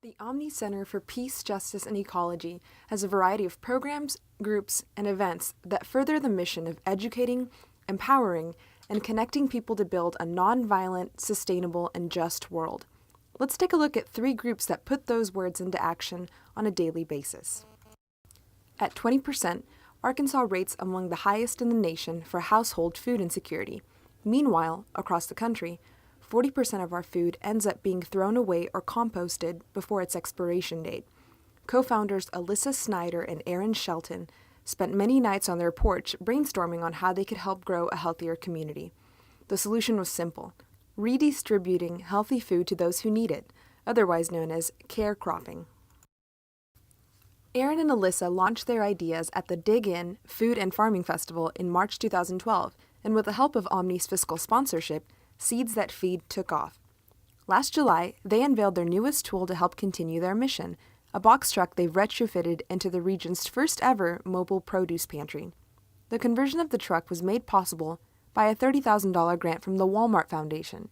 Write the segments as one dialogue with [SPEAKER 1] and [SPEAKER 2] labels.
[SPEAKER 1] The OMNI Center for Peace, Justice, and Ecology has a variety of programs, groups, and events that further the mission of educating, empowering, and connecting people to build a nonviolent, sustainable, and just world. Let's take a look at 3 groups that put those words into action on a daily basis. At 20%, Arkansas rates among the highest in the nation for household food insecurity. Meanwhile, across the country, 40% of our food ends up being thrown away or composted before its expiration date. Co-founders Alyssa Snyder and Aaron Shelton spent many nights on their porch brainstorming on how they could help grow a healthier community. The solution was simple: redistributing healthy food to those who need it, otherwise known as care cropping. Aaron and Alyssa launched their ideas at the Dig In Food and Farming Festival in March 2012, and with the help of OMNI's fiscal sponsorship, Seeds That Feed took off. Last July, they unveiled their newest tool to help continue their mission, a box truck they've retrofitted into the region's first ever mobile produce pantry. The conversion of the truck was made possible by a $30,000 grant from the Walmart Foundation.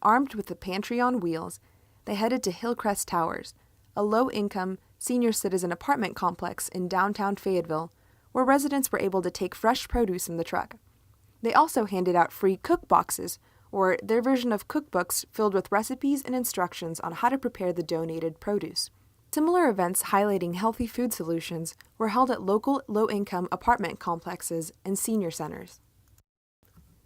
[SPEAKER 1] Armed with the pantry on wheels, they headed to Hillcrest Towers, a low-income, senior citizen apartment complex in downtown Fayetteville, where residents were able to take fresh produce in the truck. They also handed out free cook boxes, or their version of cookbooks filled with recipes and instructions on how to prepare the donated produce. Similar events highlighting healthy food solutions were held at local low-income apartment complexes and senior centers.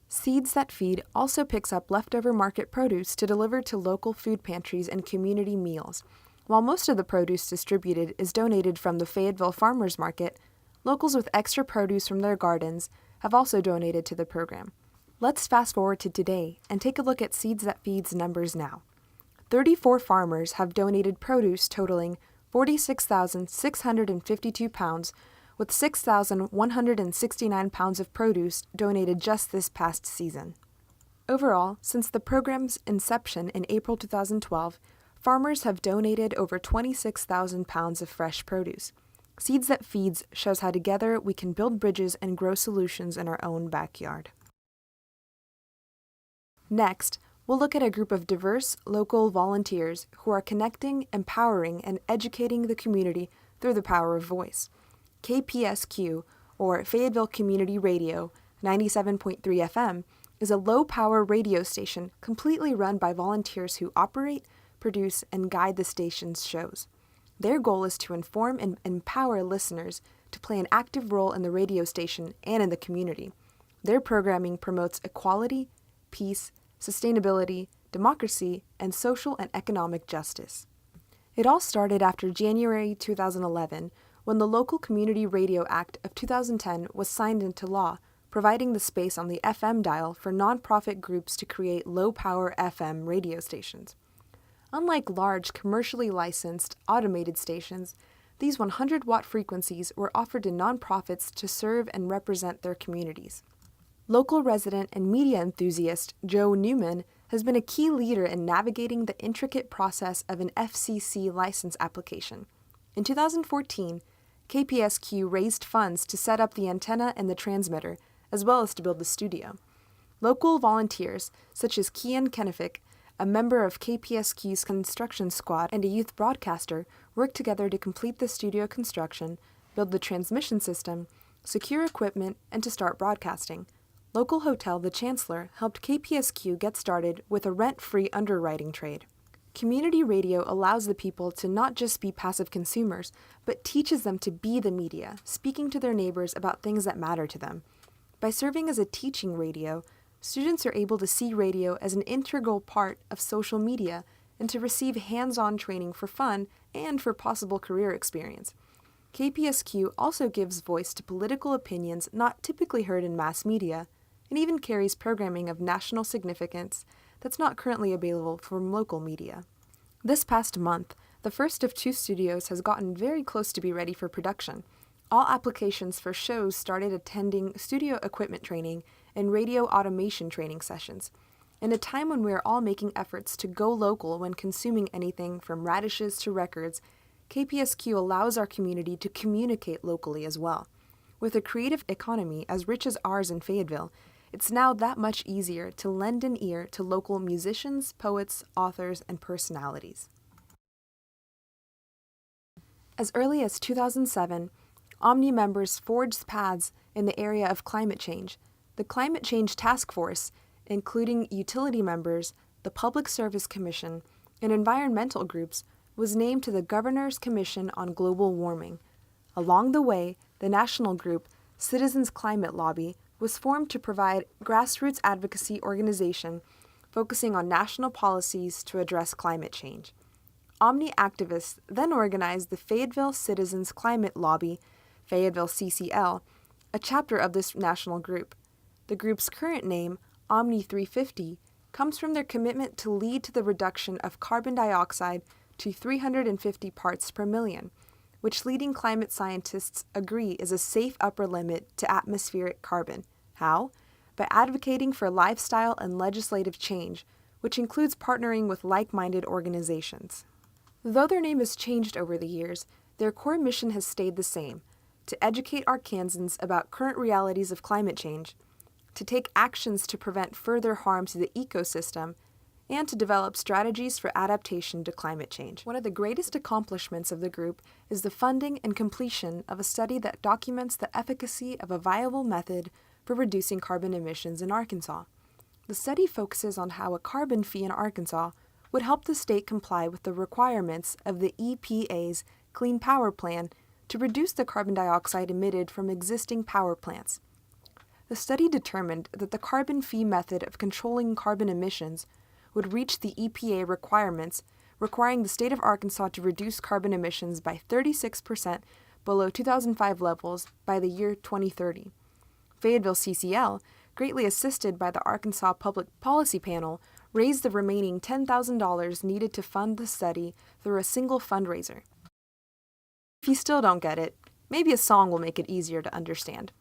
[SPEAKER 1] Seeds That Feed also picks up leftover market produce to deliver to local food pantries and community meals. While most of the produce distributed is donated from the Fayetteville Farmers Market, locals with extra produce from their gardens have also donated to the program. Let's fast forward to today and take a look at Seeds That Feed's numbers now. 34 farmers have donated produce totaling 46,652 pounds, with 6,169 pounds of produce donated just this past season. Overall, since the program's inception in April 2012, farmers have donated over 26,000 pounds of fresh produce. Seeds That Feeds shows how together we can build bridges and grow solutions in our own backyard. Next, we'll look at a group of diverse local volunteers who are connecting, empowering, and educating the community through the power of voice. KPSQ, or Fayetteville Community Radio 97.3 FM, is a low-power radio station completely run by volunteers who operate, produce, and guide the station's shows. Their goal is to inform and empower listeners to play an active role in the radio station and in the community. Their programming promotes equality, peace, sustainability, democracy, and social and economic justice. It all started after January 2011, when the Local Community Radio Act of 2010 was signed into law, providing the space on the FM dial for nonprofit groups to create low-power FM radio stations. Unlike large, commercially licensed, automated stations, these 100-watt frequencies were offered to nonprofits to serve and represent their communities. Local resident and media enthusiast Joe Newman has been a key leader in navigating the intricate process of an FCC license application. In 2014, KPSQ raised funds to set up the antenna and the transmitter, as well as to build the studio. Local volunteers, such as Kian Kennefic, a member of KPSQ's construction squad and a youth broadcaster, worked together to complete the studio construction, build the transmission system, secure equipment, and to start broadcasting. Local hotel The Chancellor helped KPSQ get started with a rent-free underwriting trade. Community radio allows the people to not just be passive consumers, but teaches them to be the media, speaking to their neighbors about things that matter to them. By serving as a teaching radio, students are able to see radio as an integral part of social media and to receive hands-on training for fun and for possible career experience. KPSQ also gives voice to political opinions not typically heard in mass media, and even carries programming of national significance that's not currently available from local media. This past month, the first of 2 studios has gotten very close to be ready for production. All applications for shows started attending studio equipment training and radio automation training sessions. In a time when we are all making efforts to go local when consuming anything from radishes to records, KPSQ allows our community to communicate locally as well. With a creative economy as rich as ours in Fayetteville, it's now that much easier to lend an ear to local musicians, poets, authors, and personalities. As early as 2007, OMNI members forged paths in the area of climate change. The Climate Change Task Force, including utility members, the Public Service Commission, and environmental groups, was named to the Governor's Commission on Global Warming. Along the way, the national group, Citizens Climate Lobby, was formed to provide grassroots advocacy organization focusing on national policies to address climate change. OMNI activists then organized the Fayetteville Citizens Climate Lobby, Fayetteville CCL, a chapter of this national group. The group's current name, OMNI 350, comes from their commitment to lead to the reduction of carbon dioxide to 350 parts per million, which leading climate scientists agree is a safe upper limit to atmospheric carbon. How? By advocating for lifestyle and legislative change, which includes partnering with like-minded organizations. Though their name has changed over the years, their core mission has stayed the same: to educate Arkansans about current realities of climate change, to take actions to prevent further harm to the ecosystem, and to develop strategies for adaptation to climate change. One of the greatest accomplishments of the group is the funding and completion of a study that documents the efficacy of a viable method for reducing carbon emissions in Arkansas. The study focuses on how a carbon fee in Arkansas would help the state comply with the requirements of the EPA's Clean Power Plan to reduce the carbon dioxide emitted from existing power plants. The study determined that the carbon fee method of controlling carbon emissions would reach the EPA requirements, requiring the state of Arkansas to reduce carbon emissions by 36% below 2005 levels by the year 2030. Fayetteville CCL, greatly assisted by the Arkansas Public Policy Panel, raised the remaining $10,000 needed to fund the study through a single fundraiser. If you still don't get it, maybe a song will make it easier to understand.